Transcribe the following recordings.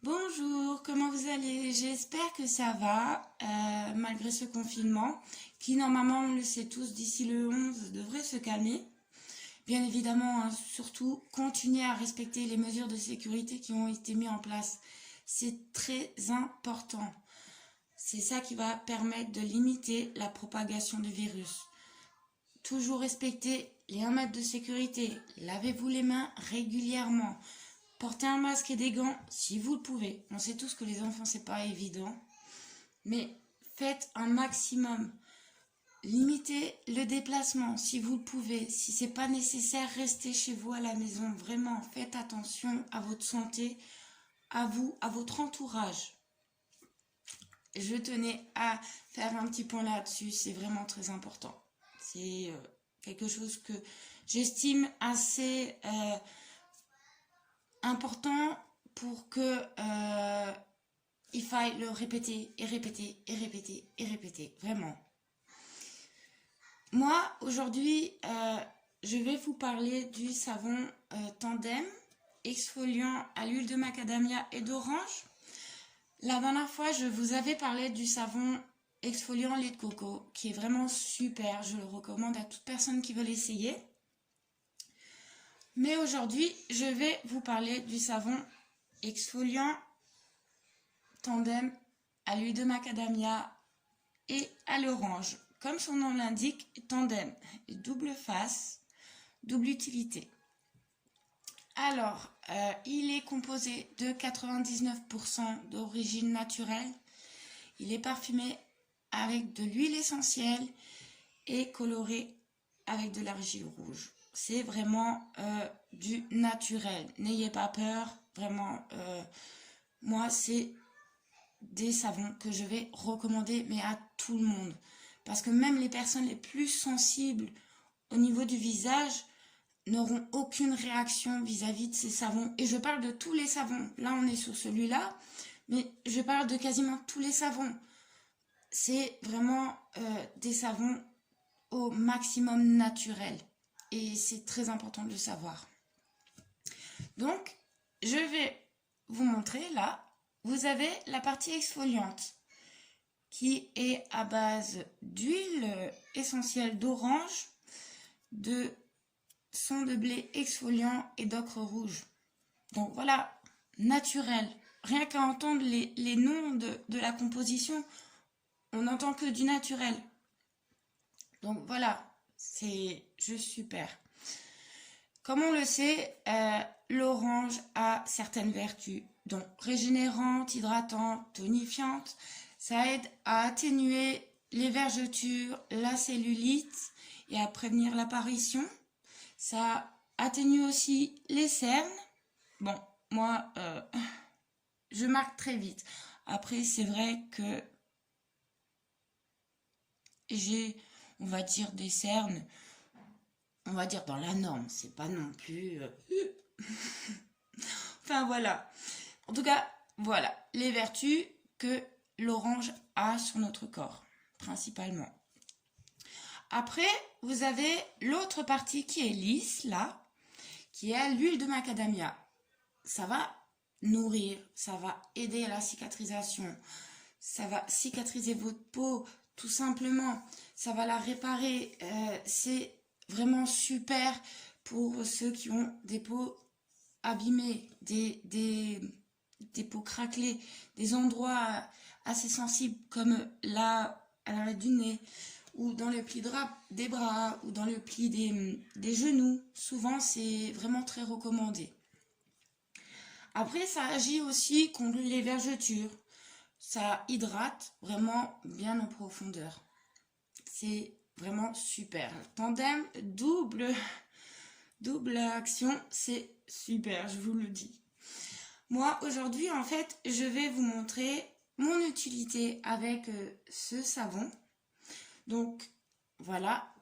Bonjour, comment vous allez? J'espère que ça va, malgré ce confinement, qui normalement, on le sait tous, d'ici le 11 devrait se calmer. Bien évidemment, hein, surtout, continuez à respecter les mesures de sécurité qui ont été mises en place. C'est très important. C'est ça qui va permettre de limiter la propagation du virus. Toujours respecter les 1 mètre de sécurité. Lavez-vous les mains régulièrement. Portez un masque et des gants si vous le pouvez. On sait tous que les enfants, c'est pas évident. Mais faites un maximum. Limitez le déplacement si vous le pouvez. Si c'est pas nécessaire, restez chez vous à la maison. Vraiment, faites attention à votre santé, à vous, à votre entourage. Je tenais à faire un petit point là-dessus. C'est vraiment très important. C'est quelque chose que j'estime assez important pour que il faille le répéter et répéter et répéter et répéter. Vraiment. Moi, aujourd'hui, je vais vous parler du savon Tandem exfoliant à l'huile de macadamia et d'orange. La dernière fois, je vous avais parlé du savon exfoliant lait de coco, qui est vraiment super. Je le recommande à toute personne qui veut l'essayer. Mais aujourd'hui, je vais vous parler du savon exfoliant Tandem à l'huile de macadamia et à l'orange. Comme son nom l'indique, Tandem, double face, double utilité. Alors, il est composé de 99% d'origine naturelle. Il est parfumé avec de l'huile essentielle et coloré avec de l'argile rouge. C'est vraiment du naturel. N'ayez pas peur, vraiment. Moi, c'est des savons que je vais recommander, mais à tout le monde. Parce que même les personnes les plus sensibles au niveau du visage n'auront aucune réaction vis-à-vis de ces savons. Et je parle de tous les savons. Là, on est sur celui-là, mais je parle de quasiment tous les savons. C'est vraiment des savons au maximum naturel. Et c'est très important de le savoir. Donc, je vais vous montrer là. Vous avez la partie exfoliante qui est à base d'huile essentielle d'orange, de son de blé exfoliant et d'ocre rouge. Donc voilà, naturel. Rien qu'à entendre les noms de la composition, on n'entend que du naturel. Donc voilà, c'est juste super. Comme on le sait, l'orange a certaines vertus, donc régénérante, hydratante, tonifiante. Ça aide à atténuer les vergetures, la cellulite et à prévenir l'apparition. Ça atténue aussi les cernes. Bon, moi, je marque très vite. Après, c'est vrai que j'ai, on va dire, des cernes, on va dire dans la norme. C'est pas non plus... Enfin, voilà. En tout cas, voilà les vertus que l'orange a sur notre corps, principalement. Après, vous avez l'autre partie qui est lisse, là, qui est l'huile de macadamia. Ça va nourrir, ça va aider à la cicatrisation, ça va cicatriser votre peau, tout simplement. Ça va la réparer. C'est vraiment super pour ceux qui ont des peaux abîmées, des peaux craquelées, des endroits assez sensibles comme là, à l'arrêt du nez, ou dans le pli des bras, ou dans le pli des genoux. Souvent, c'est vraiment très recommandé. Après, ça agit aussi contre les vergetures. Ça hydrate vraiment bien en profondeur. C'est vraiment super. Tandem, double action, c'est super, je vous le dis. Moi, aujourd'hui, en fait, je vais vous montrer mon utilité avec ce savon. Donc, voilà.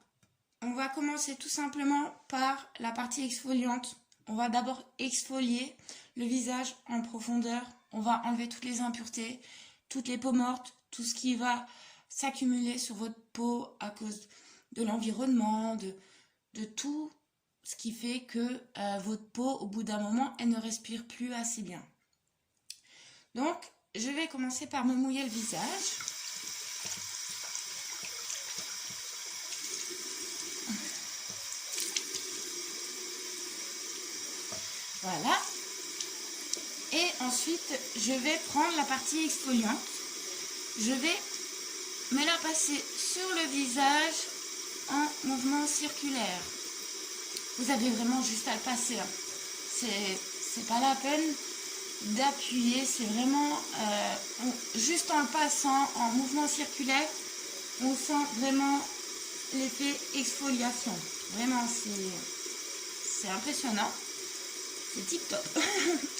On va commencer tout simplement par la partie exfoliante. On va d'abord exfolier le visage en profondeur. On va enlever toutes les impuretés, toutes les peaux mortes, tout ce qui va s'accumuler sur votre peau à cause de l'environnement, de tout ce qui fait que votre peau, au bout d'un moment, elle ne respire plus assez bien. Donc, je vais commencer par me mouiller le visage. Voilà. Et ensuite, je vais prendre la partie exfoliante. Je vais me la passer sur le visage en mouvement circulaire. Vous avez vraiment juste à le passer. Hein. C'est pas la peine d'appuyer. C'est vraiment juste en le passant en mouvement circulaire, on sent vraiment l'effet exfoliation. Vraiment, c'est impressionnant. C'est tip top.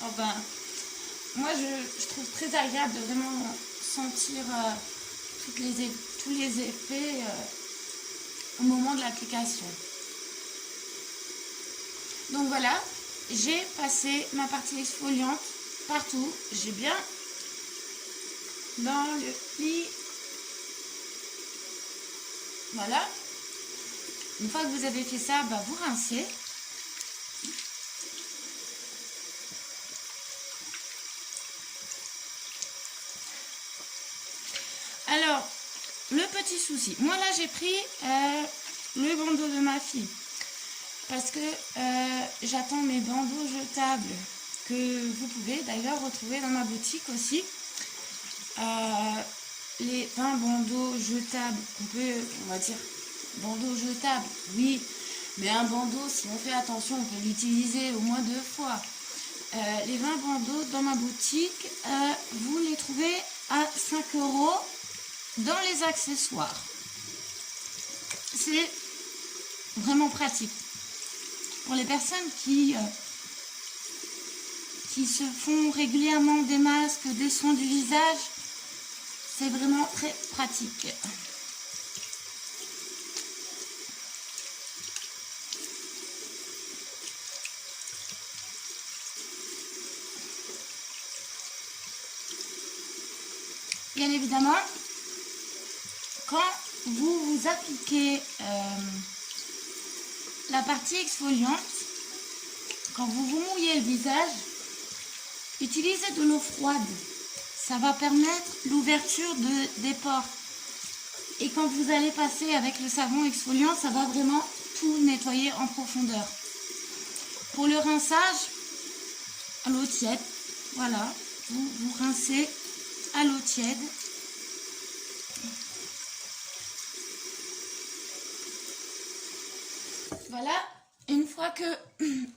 Enfin, moi je trouve très agréable de vraiment sentir tous les effets au moment de l'application. Donc voilà, j'ai passé ma partie exfoliante partout. J'ai bien dans le pli. Voilà. Une fois que vous avez fait ça, bah, vous rincez. Alors, le petit souci. Moi là, j'ai pris le bandeau de ma fille. Parce que j'attends mes bandeaux jetables que vous pouvez d'ailleurs retrouver dans ma boutique aussi. Les 20 bandeaux jetables, on va dire, bandeau jetable, oui, mais un bandeau, si on fait attention, on peut l'utiliser au moins 2 fois. Les 20 bandeaux dans ma boutique, vous les trouvez à 5 € dans les accessoires. C'est vraiment pratique. Pour les personnes qui se font régulièrement des masques, des soins du visage, c'est vraiment très pratique. Bien évidemment, quand vous appliquez la partie exfoliante, quand vous vous mouillez le visage, utilisez de l'eau froide. Ça va permettre l'ouverture des pores. Et quand vous allez passer avec le savon exfoliant, ça va vraiment tout nettoyer en profondeur. Pour le rinçage, à l'eau tiède, voilà, vous rincez à l'eau tiède. Voilà, une fois que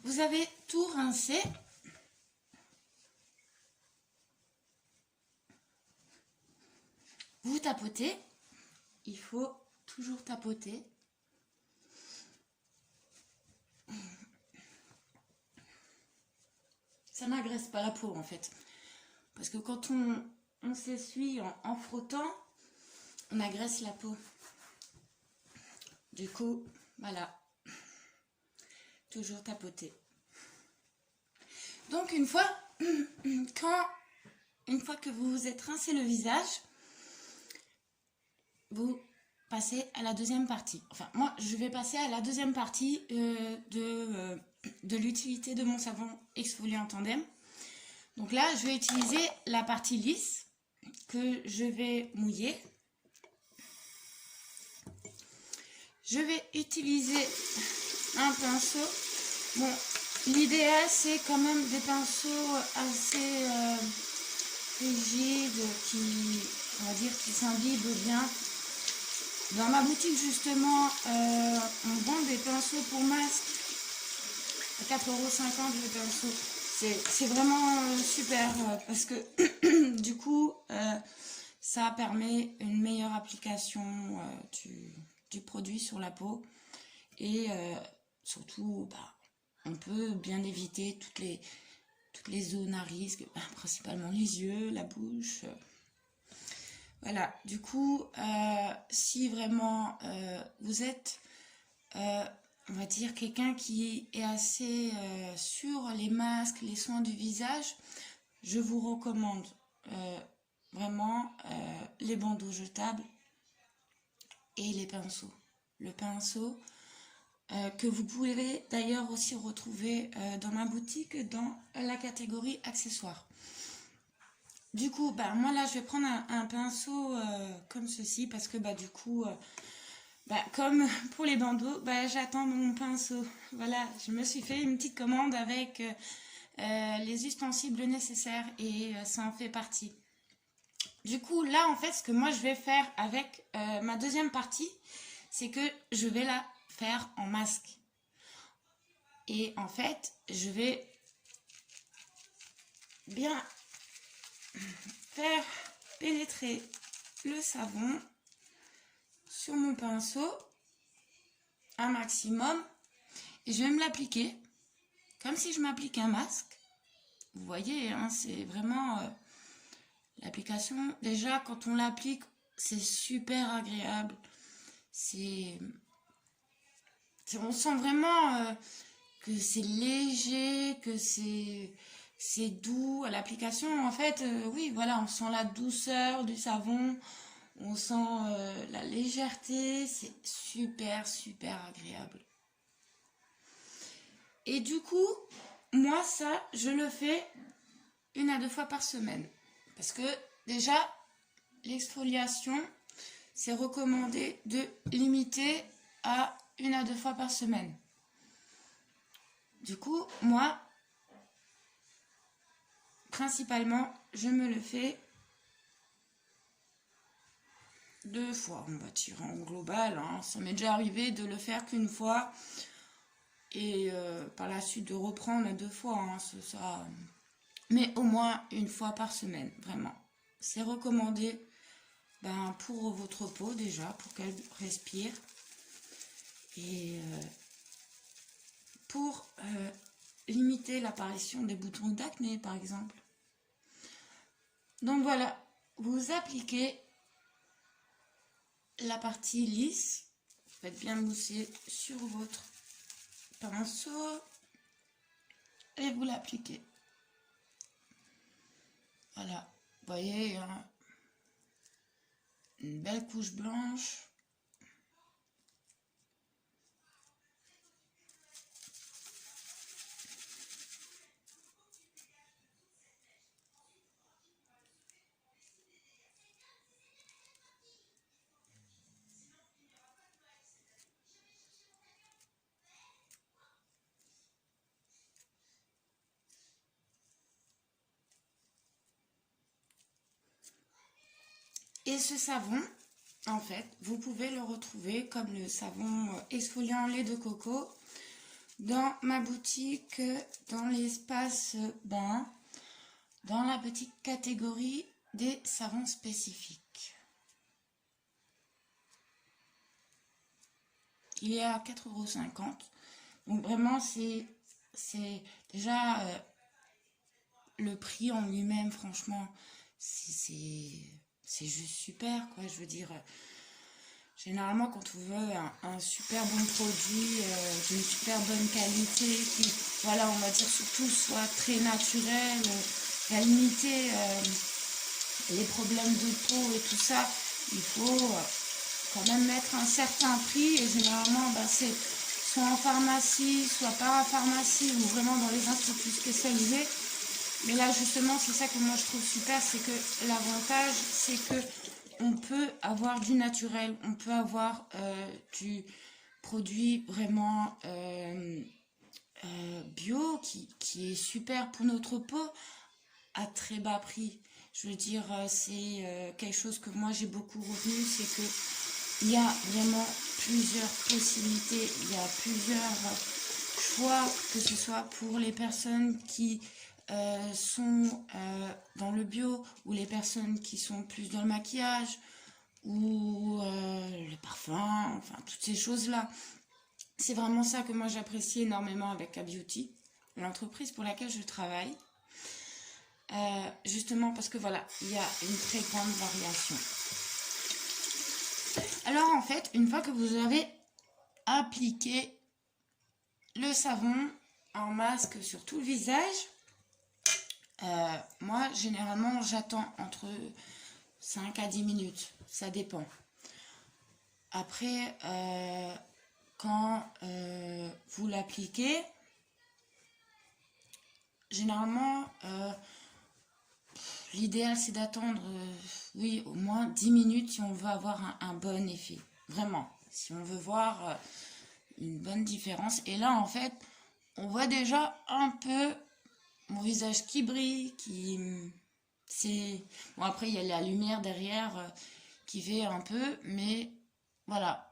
vous avez tout rincé, vous tapotez. Il faut toujours tapoter. Ça n'agresse pas la peau en fait. Parce que quand on s'essuie en frottant, on agresse la peau. Du coup, voilà. Toujours tapoter. Donc une fois que vous vous êtes rincé le visage, vous passez à la deuxième partie. Enfin, moi, je vais passer à la deuxième partie de l'utilité de mon savon exfoliant Tandem. Donc là, je vais utiliser la partie lisse que je vais mouiller. Je vais utiliser un pinceau. Bon, l'idéal, c'est quand même des pinceaux assez rigides, on va dire, qui s'imbibent bien. Dans ma boutique, justement, on vend des pinceaux pour masque à 4,50 € le pinceau. C'est vraiment super parce que du coup, ça permet une meilleure application du produit sur la peau. Et surtout, bah, on peut bien éviter toutes les zones à risque, principalement les yeux, la bouche. Voilà, du coup, si vraiment vous êtes, on va dire, quelqu'un qui est assez sur les masques, les soins du visage, je vous recommande vraiment les bandeaux jetables et les pinceaux. Le pinceau que vous pouvez d'ailleurs aussi retrouver dans ma boutique dans la catégorie accessoires. Du coup, bah, moi là, je vais prendre un pinceau comme ceci parce que bah, du coup, bah, comme pour les bandeaux, bah, j'attends mon pinceau. Voilà, je me suis fait une petite commande avec les ustensiles nécessaires et ça en fait partie. Du coup, là, en fait, ce que moi je vais faire avec ma deuxième partie, c'est que je vais la faire en masque. Et en fait, je vais bien faire pénétrer le savon sur mon pinceau un maximum et je vais me l'appliquer comme si je m'appliquais un masque. Vous voyez, hein, c'est vraiment l'application. Déjà, quand on l'applique, c'est super agréable. On sent vraiment que c'est léger, que c'est doux à l'application. En fait, oui, voilà, on sent la douceur du savon, on sent la légèreté, c'est super, super agréable. Et du coup, moi, ça, je le fais 1 à 2 fois par semaine. Parce que déjà, l'exfoliation, c'est recommandé de limiter à 1 à 2 fois par semaine. Du coup, moi, principalement, je me le fais 2 fois, on va dire en global. Hein. Ça m'est déjà arrivé de le faire qu'1 fois et par la suite de reprendre à 2 fois. Hein, ça. Mais au moins 1 fois par semaine, vraiment. C'est recommandé pour votre peau déjà, pour qu'elle respire. Et pour limiter l'apparition des boutons d'acné, par exemple. Donc voilà, vous appliquez la partie lisse, faites bien mousser sur votre pinceau et vous l'appliquez. Voilà, vous voyez, hein, une belle couche blanche. Et ce savon, en fait, vous pouvez le retrouver comme le savon exfoliant lait de coco dans ma boutique, dans l'espace bain, dans la petite catégorie des savons spécifiques. Il est à 4,50 €. Donc vraiment, c'est déjà le prix en lui-même, franchement, c'est juste super, quoi. Je veux dire, généralement, quand on veut un super bon produit, d'une super bonne qualité, qui, voilà, on va dire surtout soit très naturel, va limiter les problèmes de peau et tout ça, il faut quand même mettre un certain prix. Et généralement, c'est soit en pharmacie, soit parapharmacie ou vraiment dans les instituts spécialisés. Mais là, justement, c'est ça que moi je trouve super, c'est que l'avantage, c'est que on peut avoir du naturel, on peut avoir du produit vraiment bio qui est super pour notre peau à très bas prix. Je veux dire, c'est quelque chose que moi j'ai beaucoup retenu, c'est que il y a vraiment plusieurs possibilités, il y a plusieurs choix, que ce soit pour les personnes qui sont dans le bio ou les personnes qui sont plus dans le maquillage ou les parfums, enfin toutes ces choses-là. C'est vraiment ça que moi j'apprécie énormément avec K-Beauty, l'entreprise pour laquelle je travaille. Justement parce que voilà, il y a une très grande variation. Alors en fait, une fois que vous avez appliqué le savon en masque sur tout le visage, moi généralement j'attends entre 5 à 10 minutes, ça dépend. Après, quand vous l'appliquez, généralement l'idéal c'est d'attendre, oui, au moins 10 minutes si on veut avoir un bon effet. Vraiment, si on veut voir une bonne différence. Et là, en fait, on voit déjà un peu mon visage qui brille, qui... C'est... Bon, après, il y a la lumière derrière qui fait un peu, mais voilà.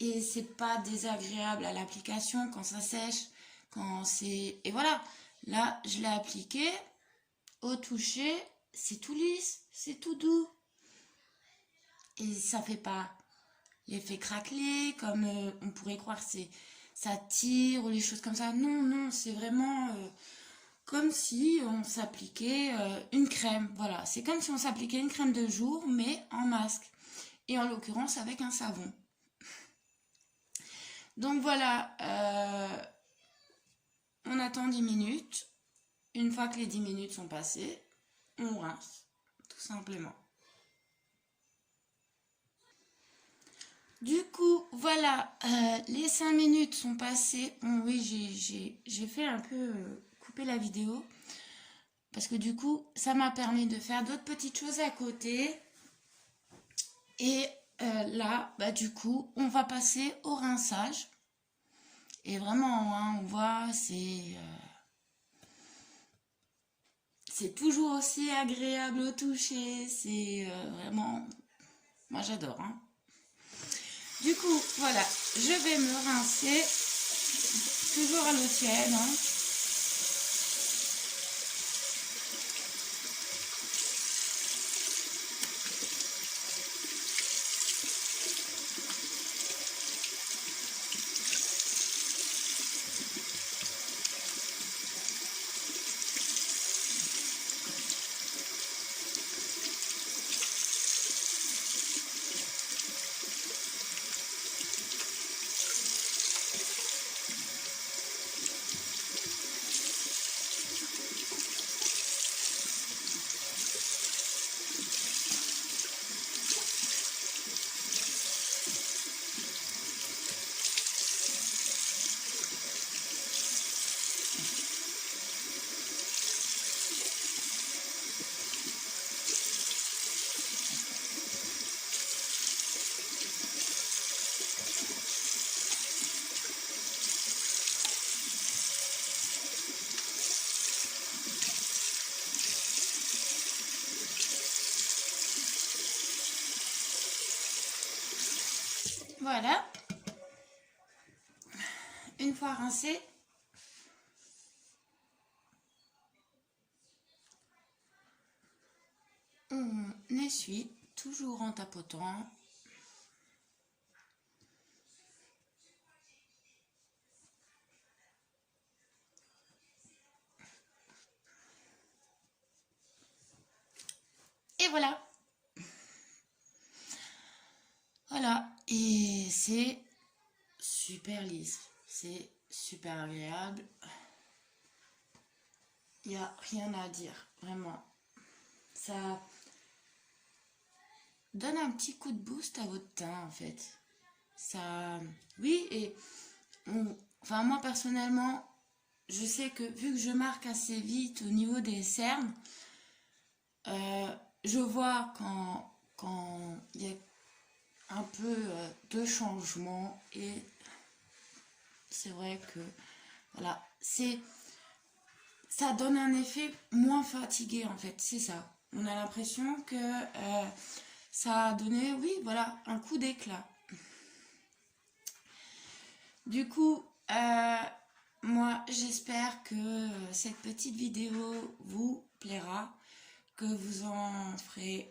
Et c'est pas désagréable à l'application quand ça sèche, quand c'est... Et voilà, là, je l'ai appliqué, au toucher, c'est tout lisse, c'est tout doux. Et ça fait pas l'effet craquelé, comme on pourrait croire, c'est ça tire ou les choses comme ça. Non, non, c'est vraiment comme si on s'appliquait une crème. Voilà, c'est comme si on s'appliquait une crème de jour, mais en masque. Et en l'occurrence avec un savon. Donc voilà, on attend 10 minutes. Une fois que les 10 minutes sont passées, on rince, tout simplement. Du coup, voilà, les 5 minutes sont passées. Bon, oui, j'ai fait un peu couper la vidéo. Parce que du coup, ça m'a permis de faire d'autres petites choses à côté. Et là, bah, du coup, on va passer au rinçage. Et vraiment, hein, on voit, c'est toujours aussi agréable au toucher. C'est vraiment... Moi, j'adore. Hein. Du coup, voilà, je vais me rincer. Toujours à l'eau tiède. Hein. Voilà. Une fois rincé, on essuie, toujours en tapotant. Et voilà. Voilà. Et c'est super lisse. C'est super agréable. Il n'y a rien à dire. Vraiment. Ça donne un petit coup de boost à votre teint, en fait. Ça... Oui, et... Enfin, moi, personnellement, je sais que vu que je marque assez vite au niveau des cernes, je vois quand il y a un peu de changement et c'est vrai que voilà, ça donne un effet moins fatigué en fait, c'est ça. On a l'impression que ça a donné, oui, voilà, un coup d'éclat. Du coup, moi j'espère que cette petite vidéo vous plaira, que vous en ferez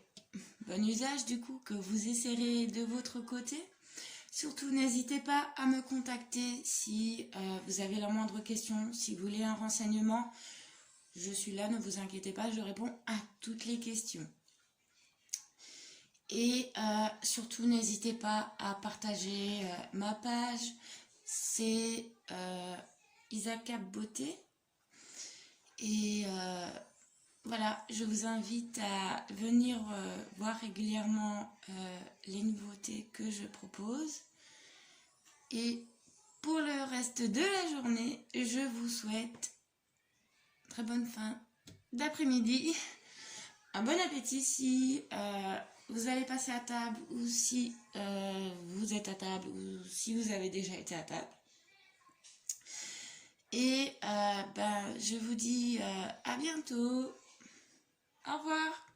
bon usage du coup, que vous essayerez de votre côté. Surtout, n'hésitez pas à me contacter si vous avez la moindre question, si vous voulez un renseignement. Je suis là, ne vous inquiétez pas, je réponds à toutes les questions. Et surtout, n'hésitez pas à partager ma page. C'est Isaka Beauté. Et voilà, je vous invite à venir voir régulièrement les nouveautés que je propose. Et pour le reste de la journée, je vous souhaite très bonne fin d'après-midi. un bon appétit si vous allez passer à table ou si vous êtes à table ou si vous avez déjà été à table. Et je vous dis à bientôt. Au revoir.